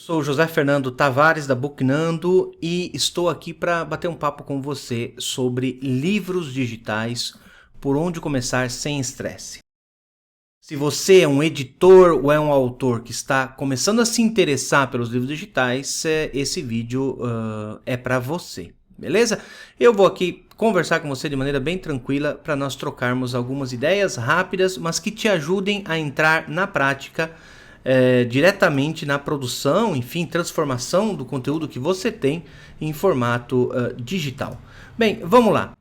Sou o José Fernando Tavares da Booknando e estou aqui para bater um papo com você sobre livros digitais, por onde começar sem estresse. Se você é um editor ou é um autor que está começando a se interessar pelos livros digitais, esse vídeo é para você, beleza? Eu vou aqui conversar com você de maneira bem tranquila para nós trocarmos algumas ideias rápidas, mas que te ajudem a entrar na prática diretamente na produção, enfim, transformação do conteúdo que você tem em formato digital. Bem, vamos lá.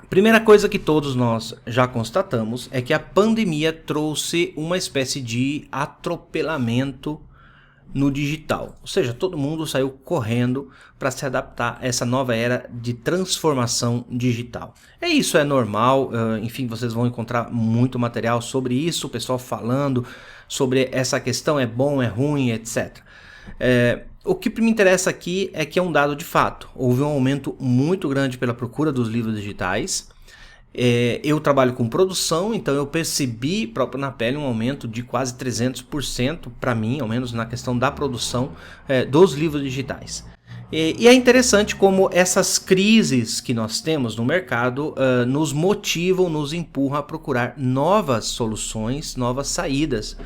Primeira coisa que todos nós já constatamos é que a pandemia trouxe uma espécie de atropelamento no digital, ou seja, todo mundo saiu correndo para se adaptar a essa nova era de transformação digital. Isso é normal, enfim, vocês vão encontrar muito material sobre isso, o pessoal falando sobre essa questão, é bom, é ruim, etc. O que me interessa aqui é que é um dado de fato, houve um aumento muito grande pela procura dos livros digitais. Eu trabalho com produção, então eu percebi próprio na pele um aumento de quase 300% para mim, ao menos na questão da produção dos livros digitais. E é interessante como essas crises que nós temos no mercado nos motivam, nos empurram a procurar novas soluções, novas saídas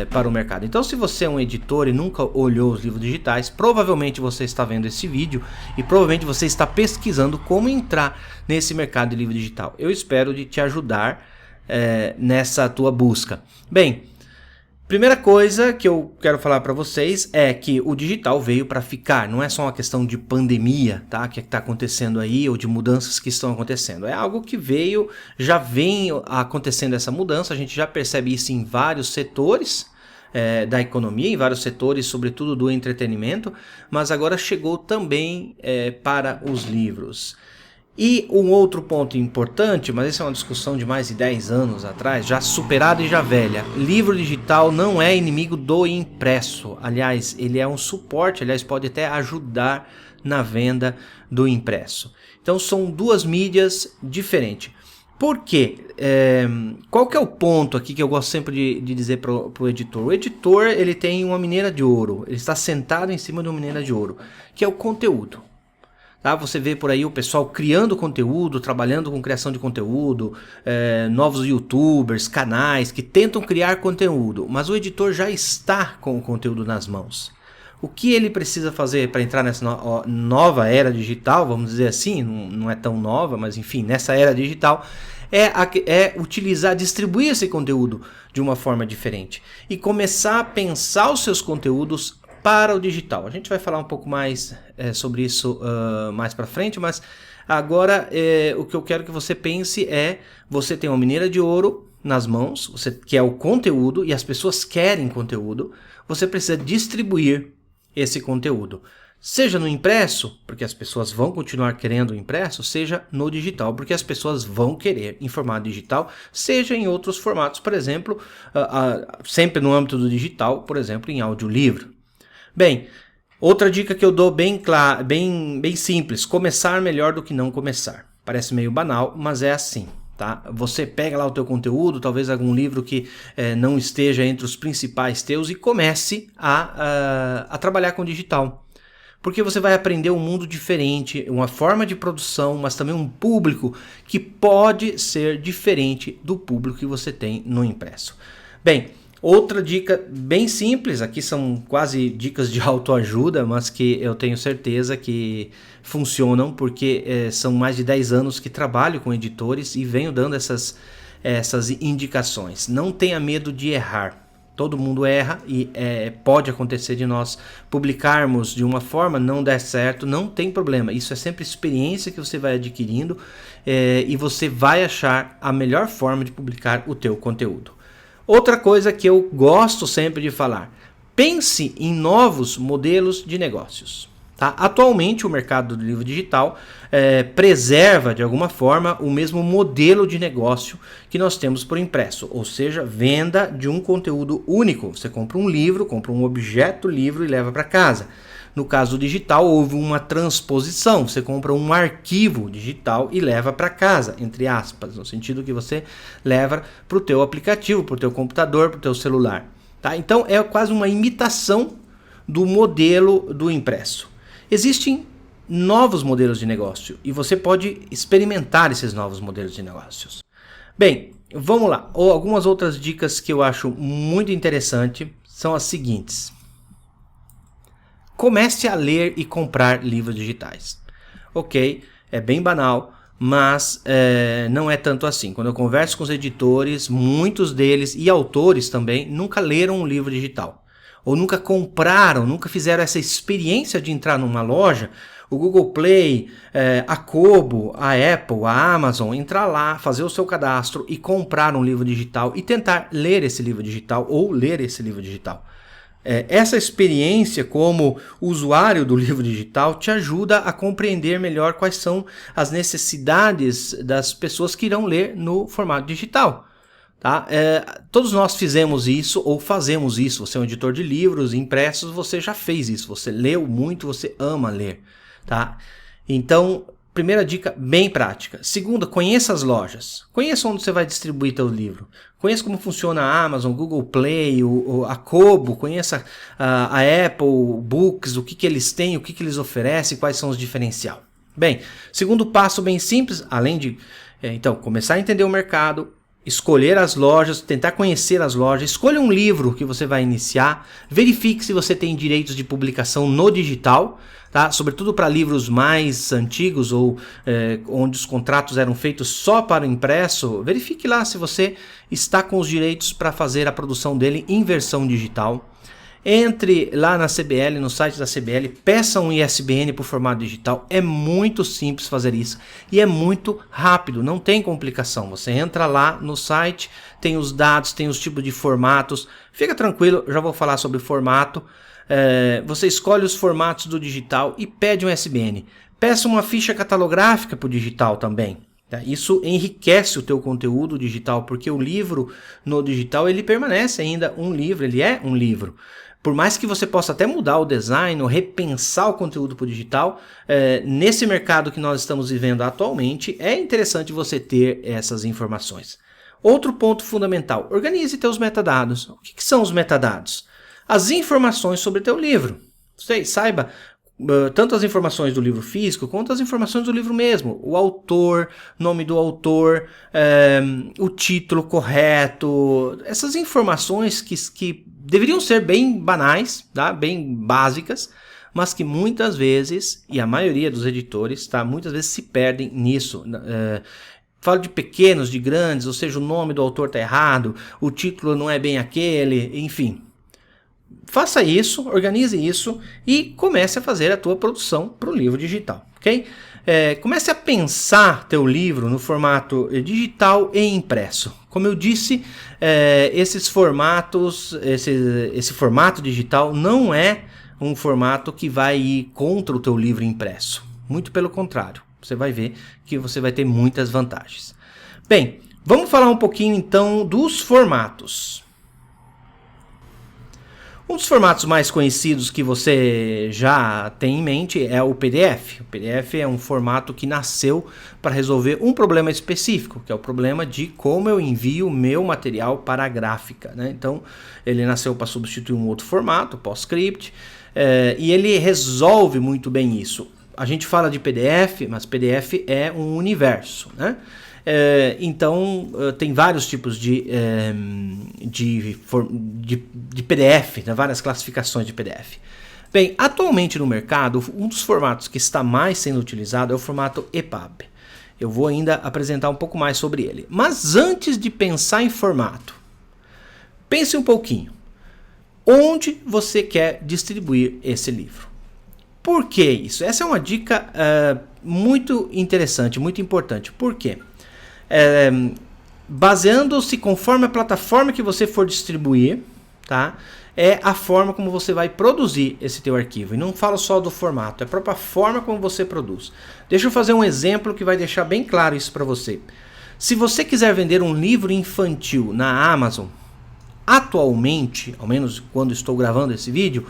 para o mercado. Então, se você é um editor e nunca olhou os livros digitais, provavelmente você está vendo esse vídeo e provavelmente você está pesquisando como entrar nesse mercado de livro digital. Eu espero de te ajudar nessa tua busca. Bem, primeira coisa que eu quero falar para vocês é que o digital veio para ficar, não é só uma questão de pandemia, tá, que está acontecendo aí, ou de mudanças que estão acontecendo, é algo que veio, já vem acontecendo essa mudança, a gente já percebe isso em vários setores da economia, em vários setores, sobretudo do entretenimento, mas agora chegou também para os livros. E um outro ponto importante, mas essa é uma discussão de mais de 10 anos atrás, já superada e já velha. Livro digital não é inimigo do impresso. Aliás, ele é um suporte, aliás, pode até ajudar na venda do impresso. Então são duas mídias diferentes. Por quê? Qual que é o ponto aqui que eu gosto sempre de dizer para o editor? O editor ele tem uma mineira de ouro, ele está sentado em cima de uma mineira de ouro, que é o conteúdo. Tá? Você vê por aí o pessoal criando conteúdo, trabalhando com criação de conteúdo, novos youtubers, canais que tentam criar conteúdo, mas o editor já está com o conteúdo nas mãos. O que ele precisa fazer para entrar nessa nova era digital, vamos dizer assim, não é tão nova, mas enfim, nessa era digital, utilizar, distribuir esse conteúdo de uma forma diferente e começar a pensar os seus conteúdos para o digital. A gente vai falar um pouco mais sobre isso mais para frente, mas agora o que eu quero que você pense você tem uma mineira de ouro nas mãos, você quer o conteúdo e as pessoas querem conteúdo, você precisa distribuir esse conteúdo. Seja no impresso, porque as pessoas vão continuar querendo o impresso, seja no digital, porque as pessoas vão querer em formato digital, seja em outros formatos, por exemplo, sempre no âmbito do digital, por exemplo, em audiolivro. Bem, outra dica que eu dou bem simples, começar melhor do que não começar. Parece meio banal, mas é assim, tá? Você pega lá o teu conteúdo, talvez algum livro que não esteja entre os principais teus e comece a trabalhar com digital. Porque você vai aprender um mundo diferente, uma forma de produção, mas também um público que pode ser diferente do público que você tem no impresso. Bem, outra dica bem simples, aqui são quase dicas de autoajuda, mas que eu tenho certeza que funcionam, porque são mais de 10 anos que trabalho com editores e venho dando essas indicações. Não tenha medo de errar. Todo mundo erra e pode acontecer de nós publicarmos de uma forma, não der certo, não tem problema. Isso é sempre experiência que você vai adquirindo e você vai achar a melhor forma de publicar o teu conteúdo. Outra coisa que eu gosto sempre de falar, pense em novos modelos de negócios. Tá? Atualmente o mercado do livro digital preserva de alguma forma o mesmo modelo de negócio que nós temos por impresso, ou seja, venda de um conteúdo único. Você compra um livro, compra um objeto livro e leva para casa. No caso digital, houve uma transposição. Você compra um arquivo digital e leva para casa, entre aspas, no sentido que você leva para o teu aplicativo, para o teu computador, para o teu celular. Tá? Então, é quase uma imitação do modelo do impresso. Existem novos modelos de negócio e você pode experimentar esses novos modelos de negócios. Bem, vamos lá. Algumas outras dicas que eu acho muito interessante são as seguintes. Comece a ler e comprar livros digitais. Ok, é bem banal, mas não é tanto assim. Quando eu converso com os editores, muitos deles e autores também nunca leram um livro digital. Ou nunca compraram, nunca fizeram essa experiência de entrar numa loja, o Google Play, a Kobo, a Apple, a Amazon, entrar lá, fazer o seu cadastro e comprar um livro digital e tentar ler esse livro digital ou ler esse livro digital. Essa experiência como usuário do livro digital te ajuda a compreender melhor quais são as necessidades das pessoas que irão ler no formato digital. Tá? Todos nós fizemos isso ou fazemos isso. Você é um editor de livros impressos, você já fez isso. Você leu muito, você ama ler. Tá? Então, primeira dica bem prática. Segunda, conheça as lojas. Conheça onde você vai distribuir seu livro. Conheça como funciona a Amazon, Google Play, a Kobo. Conheça a Apple Books, o que eles têm, o que eles oferecem, quais são os diferenciais. Bem, segundo passo bem simples, além de então começar a entender o mercado, escolher as lojas, tentar conhecer as lojas, escolha um livro que você vai iniciar, verifique se você tem direitos de publicação no digital, tá? Sobretudo para livros mais antigos ou onde os contratos eram feitos só para o impresso, verifique lá se você está com os direitos para fazer a produção dele em versão digital. Entre lá na CBL, no site da CBL, peça um ISBN por formato digital. É muito simples fazer isso e é muito rápido, não tem complicação. Você entra lá no site, tem os dados, tem os tipos de formatos. Fica tranquilo, eu já vou falar sobre formato. Você escolhe os formatos do digital e pede um ISBN. Peça uma ficha catalográfica para o digital também. Isso enriquece o teu conteúdo digital, porque o livro no digital ele permanece ainda um livro, ele é um livro. Por mais que você possa até mudar o design ou repensar o conteúdo para o digital, nesse mercado que nós estamos vivendo atualmente, é interessante você ter essas informações. Outro ponto fundamental, organize teus metadados. O que são os metadados? As informações sobre teu livro. Você saiba tanto as informações do livro físico quanto as informações do livro mesmo. O autor, nome do autor, o título correto. Essas informações que deveriam ser bem banais, tá? Bem básicas, mas que muitas vezes, e a maioria dos editores, tá? Muitas vezes se perdem nisso. Falo de pequenos, de grandes, ou seja, o nome do autor está errado, o título não é bem aquele, enfim. Faça isso, organize isso e comece a fazer a tua produção para o livro digital, ok? Comece a pensar teu livro no formato digital e impresso. Como eu disse, esses formatos, esse formato digital não é um formato que vai ir contra o teu livro impresso. Muito pelo contrário, você vai ver que você vai ter muitas vantagens. Bem, vamos falar um pouquinho então dos formatos. Um dos formatos mais conhecidos que você já tem em mente é o PDF. O PDF é um formato que nasceu para resolver um problema específico, que é o problema de como eu envio o meu material para a gráfica, né? Então, ele nasceu para substituir um outro formato, o PostScript, e ele resolve muito bem isso. A gente fala de PDF, mas PDF é um universo, né? Então tem vários tipos de PDF, né? Várias classificações de PDF. Bem, atualmente no mercado, um dos formatos que está mais sendo utilizado é o formato EPUB. Eu vou ainda apresentar um pouco mais sobre ele. Mas antes de pensar em formato, pense um pouquinho. Onde você quer distribuir esse livro? Por que isso? Essa é uma dica muito interessante, muito importante. Por quê? Baseando-se conforme a plataforma que você for distribuir, tá? É a forma como você vai produzir esse teu arquivo. E não falo só do formato, é a própria forma como você produz. Deixa eu fazer um exemplo que vai deixar bem claro isso para você. Se você quiser vender um livro infantil na Amazon, atualmente, ao menos quando estou gravando esse vídeo,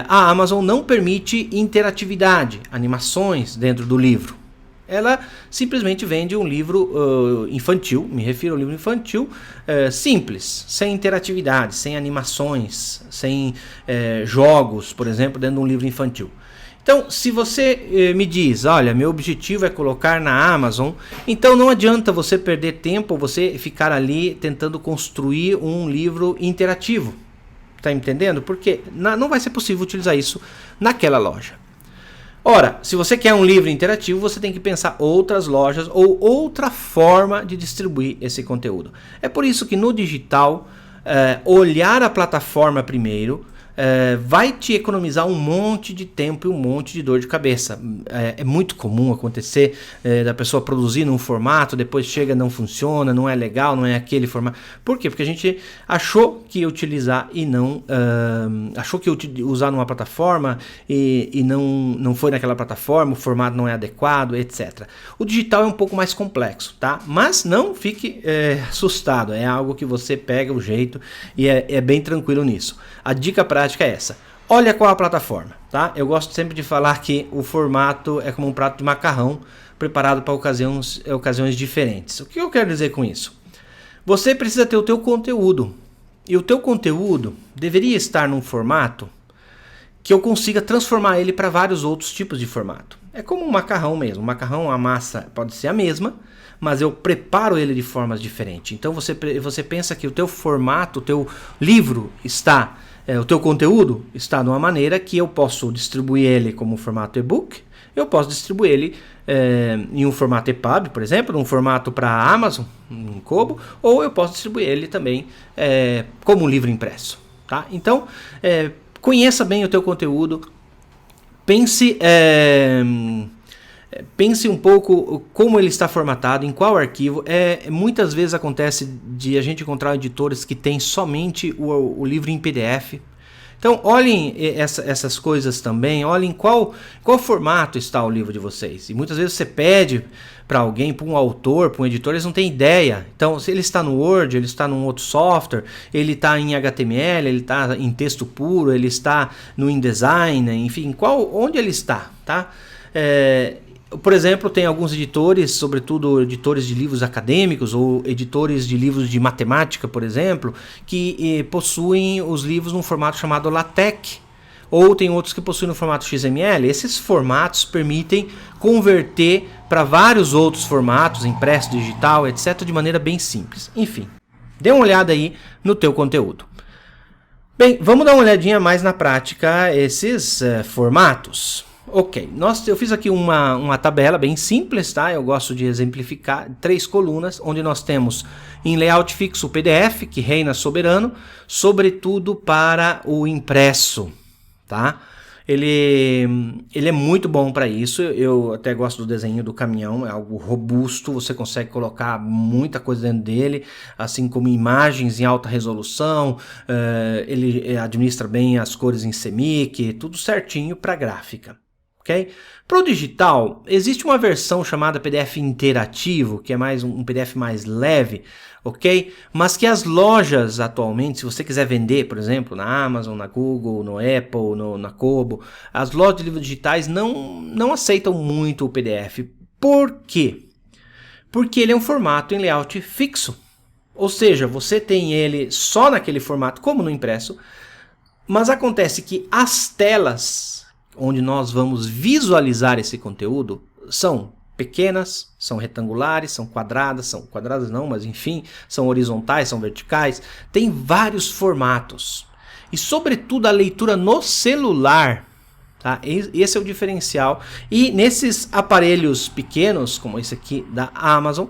a Amazon não permite interatividade, animações dentro do livro. Ela simplesmente vende um livro infantil, me refiro ao livro infantil, simples, sem interatividade, sem animações, sem jogos, por exemplo, dentro de um livro infantil. Então, se você me diz, olha, meu objetivo é colocar na Amazon, então não adianta você perder tempo, você ficar ali tentando construir um livro interativo. Tá entendendo? Porque não vai ser possível utilizar isso naquela loja. Ora, se você quer um livro interativo, você tem que pensar outras lojas ou outra forma de distribuir esse conteúdo. É por isso que no digital, olhar a plataforma primeiro, vai te economizar um monte de tempo e um monte de dor de cabeça. É muito comum acontecer da pessoa produzir num formato, depois chega, não funciona, não é legal, não é aquele formato. Por quê? Porque a gente achou que ia utilizar e não... achou que ia usar numa plataforma e não foi naquela plataforma, o formato não é adequado, etc. O digital é um pouco mais complexo, tá? Mas não fique assustado, é algo que você pega o jeito e é bem tranquilo nisso. A dica prática é essa. Olha qual a plataforma, tá? Eu gosto sempre de falar que o formato é como um prato de macarrão preparado para ocasiões diferentes. O que eu quero dizer com isso? Você precisa ter o teu conteúdo. E o teu conteúdo deveria estar num formato que eu consiga transformar ele para vários outros tipos de formato. É como um macarrão mesmo. O macarrão, a massa pode ser a mesma, mas eu preparo ele de formas diferentes. Então você pensa que o teu formato, o teu livro está... o teu conteúdo está de uma maneira que eu posso distribuir ele como formato e-book, eu posso distribuir ele em um formato EPUB, por exemplo, num formato para a Amazon, em Kobo, ou eu posso distribuir ele também como um livro impresso. Tá? Então, conheça bem o teu conteúdo, pense um pouco como ele está formatado, em qual arquivo. Muitas vezes acontece de a gente encontrar editores que têm somente o livro em PDF. Então olhem essas coisas também, olhem qual formato está o livro de vocês. E muitas vezes você pede para alguém, para um autor, para um editor, eles não têm ideia. Então se ele está no Word, ele está num outro software, ele está em HTML, ele está em texto puro, ele está no InDesign, enfim, onde ele está, tá? Por exemplo, tem alguns editores, sobretudo editores de livros acadêmicos ou editores de livros de matemática, por exemplo, que possuem os livros num formato chamado LaTeX, ou tem outros que possuem no formato XML. Esses formatos permitem converter para vários outros formatos, impresso, digital, etc., de maneira bem simples. Enfim, dê uma olhada aí no teu conteúdo. Bem, vamos dar uma olhadinha mais na prática esses formatos. Ok, eu fiz aqui uma tabela bem simples, tá? Eu gosto de exemplificar 3 colunas, onde nós temos em layout fixo o PDF, que reina soberano, sobretudo para o impresso, tá? Ele é muito bom para isso. Eu até gosto do desenho do caminhão, é algo robusto, você consegue colocar muita coisa dentro dele, assim como imagens em alta resolução, ele administra bem as cores em CMYK, tudo certinho para gráfica. Okay? Para o digital, existe uma versão chamada PDF interativo, que é mais um PDF mais leve, ok? Mas que as lojas atualmente, se você quiser vender, por exemplo, na Amazon, na Google, no Apple, na Kobo, as lojas de livros digitais não aceitam muito o PDF. Por quê? Porque ele é um formato em layout fixo. Ou seja, você tem ele só naquele formato, como no impresso, mas acontece que as telas onde nós vamos visualizar esse conteúdo são pequenas, são retangulares, são quadradas não, mas enfim, são horizontais, são verticais, tem vários formatos. E sobretudo a leitura no celular, tá? Esse é o diferencial. E nesses aparelhos pequenos, como esse aqui da Amazon,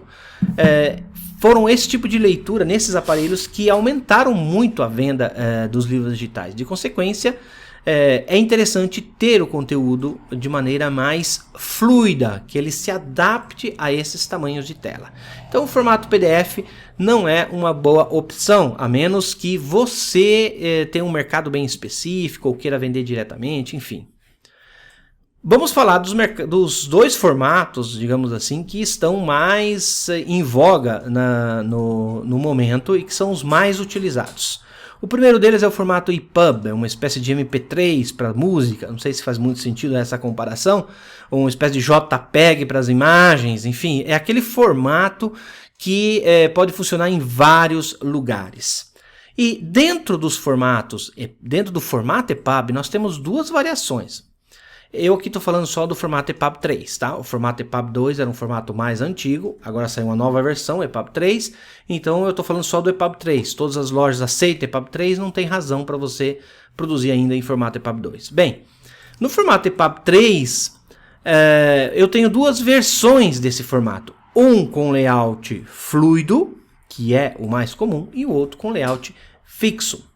foram esse tipo de leitura nesses aparelhos que aumentaram muito a venda dos livros digitais. De consequência, é interessante ter o conteúdo de maneira mais fluida, que ele se adapte a esses tamanhos de tela. Então o formato PDF não é uma boa opção, a menos que você tenha um mercado bem específico ou queira vender diretamente, enfim. Vamos falar dos 2 formatos, digamos assim, que estão mais em voga no momento e que são os mais utilizados. O primeiro deles é o formato EPUB, é uma espécie de MP3 para música, não sei se faz muito sentido essa comparação, ou uma espécie de JPEG para as imagens, enfim, é aquele formato que pode funcionar em vários lugares. E dentro dos formatos, dentro do formato EPUB, nós temos duas variações. Eu aqui estou falando só do formato EPUB 3, tá? O formato EPUB 2 era um formato mais antigo, agora saiu uma nova versão, EPUB 3, então eu estou falando só do EPUB 3. Todas as lojas aceitam EPUB 3, não tem razão para você produzir ainda em formato EPUB 2. Bem, no formato EPUB 3, eu tenho duas versões desse formato. Um com layout fluido, que é o mais comum, e o outro com layout fixo,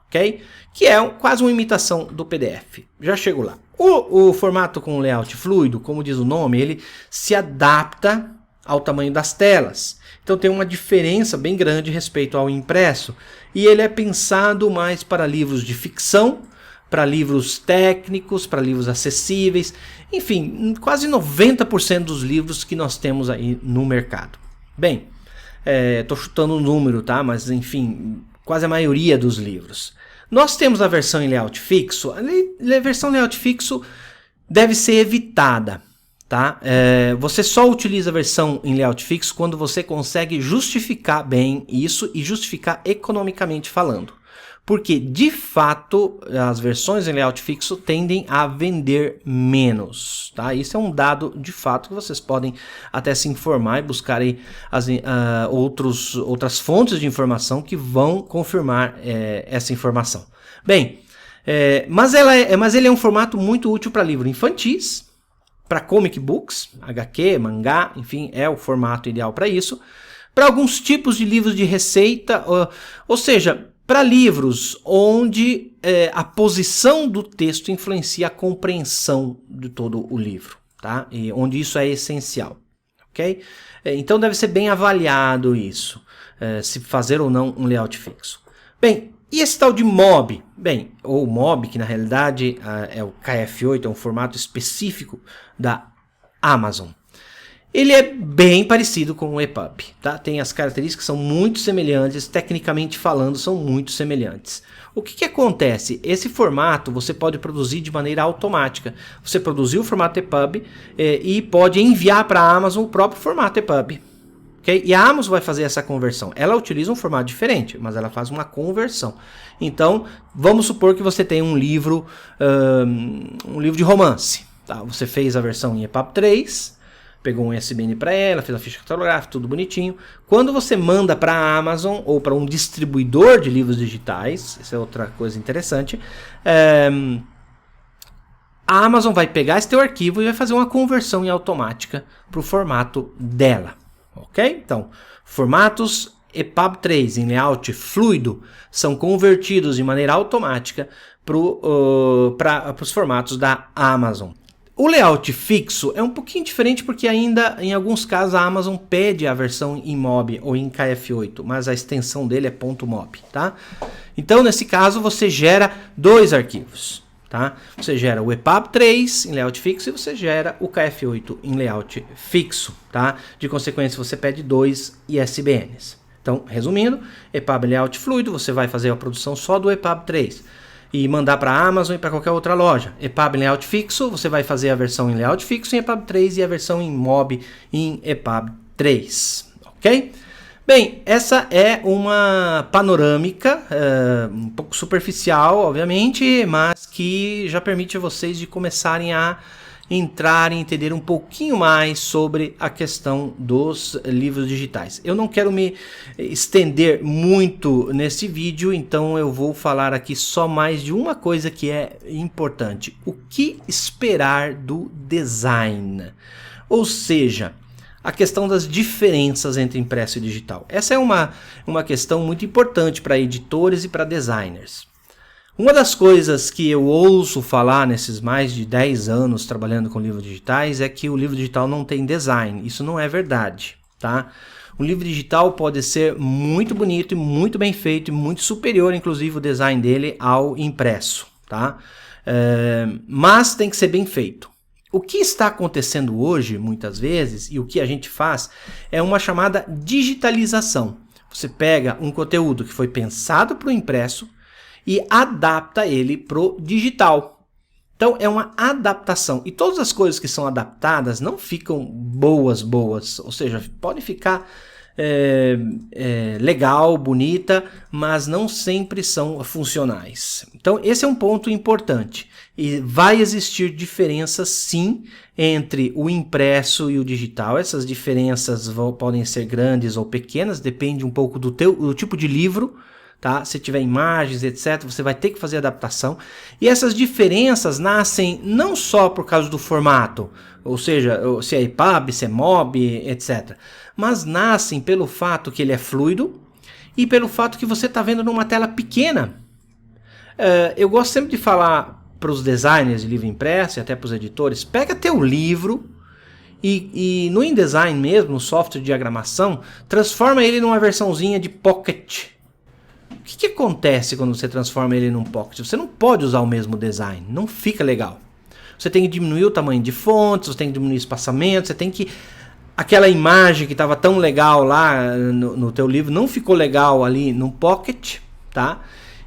ok? Que é quase uma imitação do PDF. Já chego lá. O formato com layout fluido, como diz o nome, ele se adapta ao tamanho das telas. Então tem uma diferença bem grande respeito ao impresso. E ele é pensado mais para livros de ficção, para livros técnicos, para livros acessíveis. Enfim, quase 90% dos livros que nós temos aí no mercado. Bem, estou chutando o número, tá? Mas enfim, quase a maioria dos livros. Nós temos a versão em layout fixo. A versão layout fixo deve ser evitada, tá? Você só utiliza a versão em layout fixo quando você consegue justificar bem isso e justificar economicamente falando. Porque, de fato, as versões em layout fixo tendem a vender menos, tá? Isso é um dado de fato que vocês podem até se informar e buscar aí outras fontes de informação que vão confirmar essa informação. Bem, mas ele é um formato muito útil para livros infantis, para comic books, HQ, mangá, enfim, é o formato ideal para isso. Para alguns tipos de livros de receita, ou seja, para livros onde a posição do texto influencia a compreensão de todo o livro, tá? E onde isso é essencial, ok? Então deve ser bem avaliado isso, se fazer ou não um layout fixo. Bem, e esse tal de MOB? Bem, ou MOB, que na realidade é o KF8, é um formato específico da Amazon. Ele é bem parecido com o EPUB, tá? Tem as características que são muito semelhantes, tecnicamente falando, são muito semelhantes. O que acontece? Esse formato você pode produzir de maneira automática. Você produziu o formato EPUB e pode enviar para a Amazon o próprio formato EPUB. Okay? E a Amazon vai fazer essa conversão. Ela utiliza um formato diferente, mas ela faz uma conversão. Então, vamos supor que você tem um livro de romance. Tá? Você fez a versão em EPUB 3... pegou um ISBN para ela, fez a ficha catalográfica, tudo bonitinho. Quando você manda para a Amazon ou para um distribuidor de livros digitais, isso é outra coisa interessante, a Amazon vai pegar esse teu arquivo e vai fazer uma conversão automática para o formato dela. Ok? Então, formatos EPUB 3 em layout fluido são convertidos de maneira automática para os formatos da Amazon. O layout fixo é um pouquinho diferente porque ainda, em alguns casos, a Amazon pede a versão em MOB ou em KF8, mas a extensão dele é .mob, tá? Então, nesse caso, você gera dois arquivos, tá? Você gera o EPUB 3 em layout fixo e você gera o KF8 em layout fixo, tá? De consequência, você pede dois ISBNs. Então, resumindo, EPUB layout fluido, você vai fazer a produção só do EPUB 3. E mandar para a Amazon e para qualquer outra loja. EPUB em layout fixo, você vai fazer a versão em layout fixo em EPUB 3 e a versão em MOB em EPUB 3. Ok? Bem, essa é uma panorâmica, um pouco superficial, obviamente, mas que já permite a vocês de começarem a entrar e entender um pouquinho mais sobre a questão dos livros digitais. Eu não quero me estender muito nesse vídeo, então eu vou falar aqui só mais de uma coisa que é importante. O que esperar do design? Ou seja, a questão das diferenças entre impresso e digital. Essa é uma questão muito importante para editores e para designers. Uma das coisas que eu ouço falar nesses mais de 10 anos trabalhando com livros digitais é que o livro digital não tem design. Isso não é verdade, tá? O livro digital pode ser muito bonito e muito bem feito e muito superior, inclusive, o design dele ao impresso, tá? Mas tem que ser bem feito. O que está acontecendo hoje, muitas vezes, e o que a gente faz, é uma chamada digitalização. Você pega um conteúdo que foi pensado para o impresso, e adapta ele pro digital. Então é uma adaptação, e todas as coisas que são adaptadas não ficam boas, ou seja, pode ficar legal, bonita, mas não sempre são funcionais. Então esse é um ponto importante, e vai existir diferenças sim entre o impresso e o digital. Essas diferenças podem ser grandes ou pequenas, depende um pouco do tipo de livro. Tá? Se tiver imagens, etc., você vai ter que fazer adaptação. E essas diferenças nascem não só por causa do formato, ou seja, se é EPUB, se é MOB, etc., mas nascem pelo fato que ele é fluido e pelo fato que você está vendo numa tela pequena. Eu gosto sempre de falar para os designers de livro impresso e até para os editores: pega teu livro e no InDesign mesmo, no software de diagramação, transforma ele numa versãozinha de Pocket. O que acontece quando você transforma ele num Pocket? Você não pode usar o mesmo design, não fica legal. Você tem que diminuir o tamanho de fontes, você tem que diminuir o espaçamento, você tem que... Aquela imagem que estava tão legal lá no teu livro não ficou legal ali no Pocket, tá?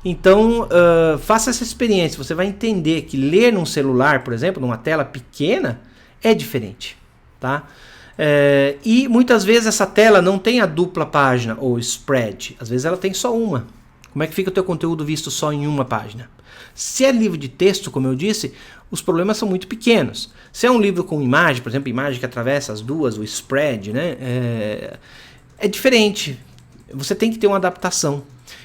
Então, faça essa experiência. Você vai entender que ler num celular, por exemplo, numa tela pequena, é diferente, tá? E muitas vezes essa tela não tem a dupla página ou spread. Às vezes ela tem só uma. Como é que fica o teu conteúdo visto só em uma página? Se é livro de texto, como eu disse, os problemas são muito pequenos. Se é um livro com imagem, por exemplo, imagem que atravessa as duas, o spread, né, é diferente. Você tem que ter uma adaptação.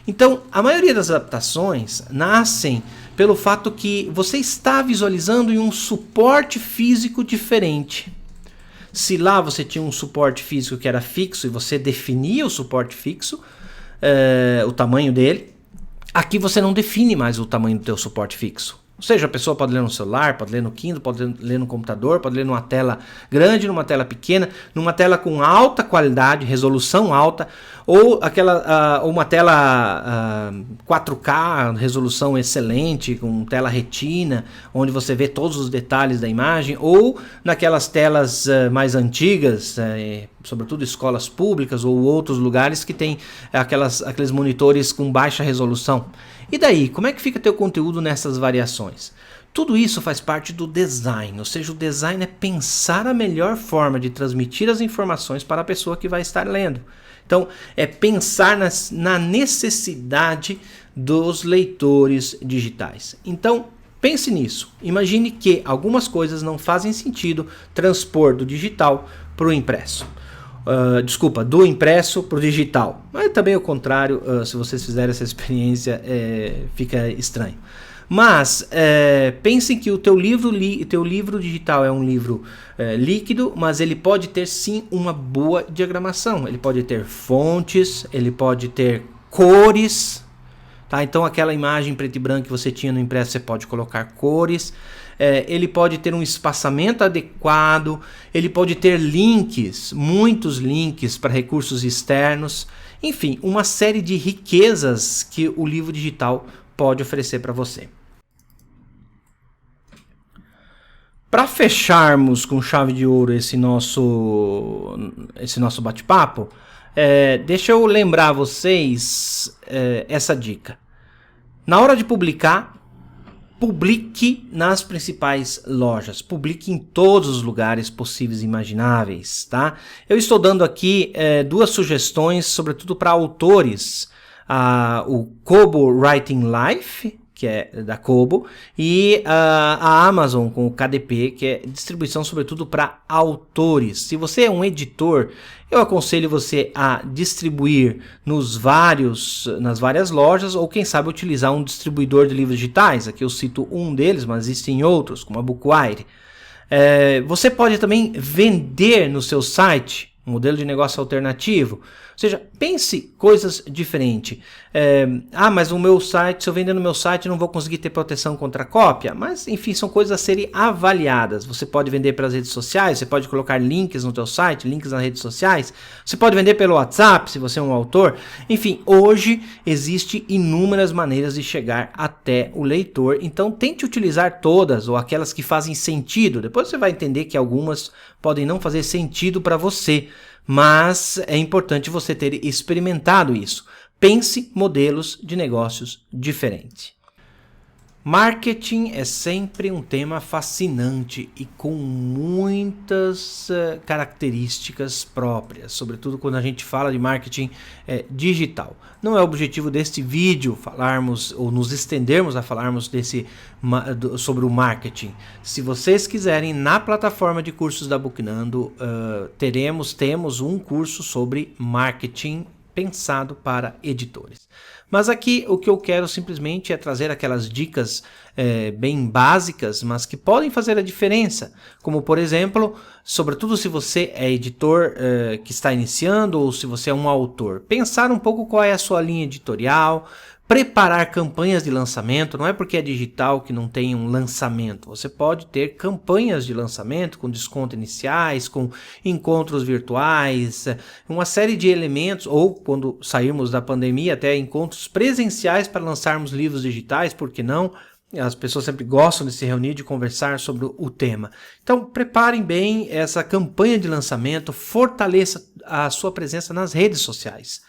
Então, a maioria das adaptações nascem pelo fato que você está visualizando em um suporte físico diferente. Se lá você tinha um suporte físico que era fixo e você definia o suporte fixo, o tamanho dele, aqui você não define mais o tamanho do teu suporte fixo. Ou seja, a pessoa pode ler no celular, pode ler no Kindle, pode ler no computador, pode ler numa tela grande, numa tela pequena, numa tela com alta qualidade, resolução alta, ou uma tela 4K, resolução excelente, com tela retina, onde você vê todos os detalhes da imagem, ou naquelas telas mais antigas, sobretudo escolas públicas ou outros lugares que tem aqueles monitores com baixa resolução. E daí, como é que fica teu conteúdo nessas variações? Tudo isso faz parte do design, ou seja, o design é pensar a melhor forma de transmitir as informações para a pessoa que vai estar lendo. Então, é pensar na necessidade dos leitores digitais. Então, pense nisso. Imagine que algumas coisas não fazem sentido transpor do digital para o impresso. Do impresso para o digital. Mas também o contrário, se vocês fizerem essa experiência, fica estranho. Mas pensem que o teu livro digital é um livro líquido, mas ele pode ter sim uma boa diagramação. Ele pode ter fontes, ele pode ter cores. Tá? Então aquela imagem preto e branco que você tinha no impresso, você pode colocar cores. Ele pode ter um espaçamento adequado, ele pode ter links, muitos links para recursos externos, enfim, uma série de riquezas que o livro digital pode oferecer para você. Para fecharmos com chave de ouro esse nosso bate-papo, deixa eu lembrar vocês essa dica. Na hora de publicar, publique nas principais lojas, publique em todos os lugares possíveis e imagináveis, tá? Eu estou dando aqui duas sugestões, sobretudo para autores, o Kobo Writing Life, que é da Kobo, e a Amazon com o KDP, que é distribuição sobretudo para autores. Se você é um editor, eu aconselho você a distribuir nas várias lojas, ou quem sabe utilizar um distribuidor de livros digitais. Aqui eu cito um deles, mas existem outros, como a Bookwire. Você pode também vender no seu site, um modelo de negócio alternativo. Ou seja, pense coisas diferentes. Mas o meu site, se eu vender no meu site, não vou conseguir ter proteção contra cópia. Mas, enfim, são coisas a serem avaliadas. Você pode vender pelas redes sociais, você pode colocar links no teu site, links nas redes sociais. Você pode vender pelo WhatsApp, se você é um autor. Enfim, hoje existem inúmeras maneiras de chegar até o leitor. Então, tente utilizar todas, ou aquelas que fazem sentido. Depois você vai entender que algumas podem não fazer sentido para você. Mas é importante você ter experimentado isso. pense modelos de negócios diferentes. Marketing é sempre um tema fascinante e com muitas características próprias, sobretudo quando a gente fala de marketing digital. Não é o objetivo deste vídeo falarmos ou nos estendermos a falarmos sobre o marketing. Se vocês quiserem, na plataforma de cursos da Booknando, temos um curso sobre marketing pensado para editores. Mas aqui o que eu quero simplesmente é trazer aquelas dicas bem básicas, mas que podem fazer a diferença. Como, por exemplo, sobretudo se você é editor que está iniciando ou se você é um autor, pensar um pouco qual é a sua linha editorial, preparar campanhas de lançamento. Não é porque é digital que não tem um lançamento. Você pode ter campanhas de lançamento com desconto iniciais, com encontros virtuais, uma série de elementos, ou quando sairmos da pandemia, até encontros presenciais para lançarmos livros digitais, por que não? As pessoas sempre gostam de se reunir, de conversar sobre o tema. Então, preparem bem essa campanha de lançamento, fortaleça a sua presença nas redes sociais.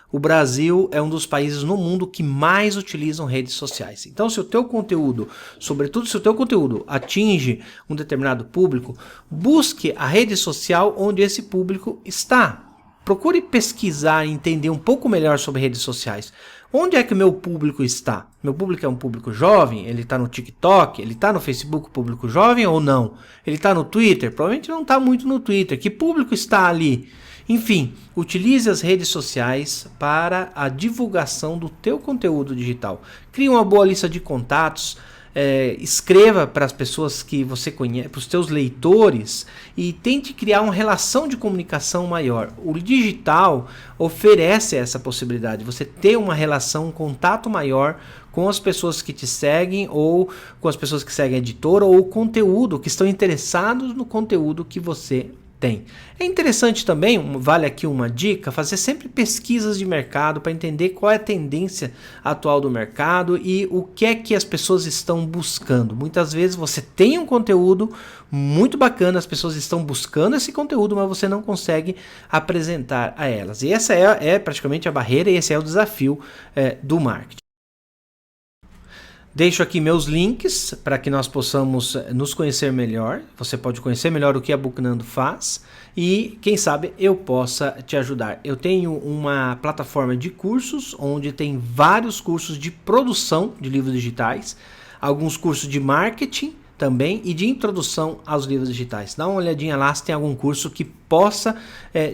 O Brasil é um dos países no mundo que mais utilizam redes sociais. Então, se o teu conteúdo, sobretudo se o teu conteúdo atinge um determinado público, busque a rede social onde esse público está. Procure pesquisar e entender um pouco melhor sobre redes sociais. Onde é que o meu público está? Meu público é um público jovem? Ele está no TikTok? Ele está no Facebook, público jovem ou não? Ele está no Twitter? Provavelmente não está muito no Twitter. Que público está ali? Enfim, utilize as redes sociais para a divulgação do teu conteúdo digital. Crie uma boa lista de contatos, escreva para as pessoas que você conhece, para os teus leitores, e tente criar uma relação de comunicação maior. O digital oferece essa possibilidade, você ter uma relação, um contato maior com as pessoas que te seguem ou com as pessoas que seguem a editora ou o conteúdo, que estão interessados no conteúdo que você tem. É interessante também, vale aqui uma dica, fazer sempre pesquisas de mercado para entender qual é a tendência atual do mercado e o que é que as pessoas estão buscando. Muitas vezes você tem um conteúdo muito bacana, as pessoas estão buscando esse conteúdo, mas você não consegue apresentar a elas. E essa é praticamente a barreira e esse é o desafio do marketing. Deixo aqui meus links para que nós possamos nos conhecer melhor. Você pode conhecer melhor o que a Booknando faz e, quem sabe, eu possa te ajudar. Eu tenho uma plataforma de cursos onde tem vários cursos de produção de livros digitais, alguns cursos de marketing também e de introdução aos livros digitais. Dá uma olhadinha lá se tem algum curso que possa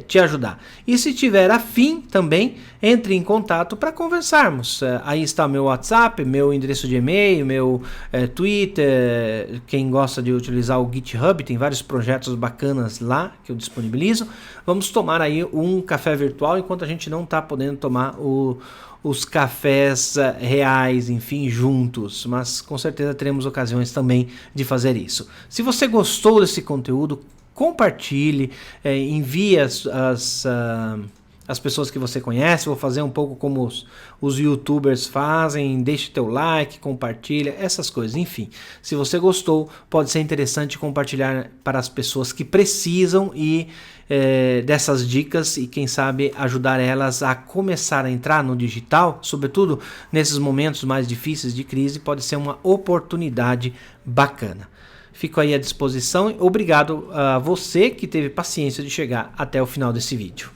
te ajudar. E se tiver afim também, entre em contato para conversarmos. Aí está meu WhatsApp, meu endereço de e-mail, meu Twitter. Quem gosta de utilizar o GitHub, tem vários projetos bacanas lá que eu disponibilizo. Vamos tomar aí um café virtual enquanto a gente não está podendo tomar os cafés reais, enfim, juntos, mas com certeza teremos ocasiões também de fazer isso. Se você gostou desse conteúdo, compartilhe, envie as pessoas que você conhece. Vou fazer um pouco como os youtubers fazem, deixe teu like, compartilha, essas coisas. Enfim, se você gostou, pode ser interessante compartilhar para as pessoas que precisam e dessas dicas e quem sabe ajudar elas a começar a entrar no digital, sobretudo nesses momentos mais difíceis de crise, pode ser uma oportunidade bacana. Fico aí à disposição. Obrigado a você que teve paciência de chegar até o final desse vídeo.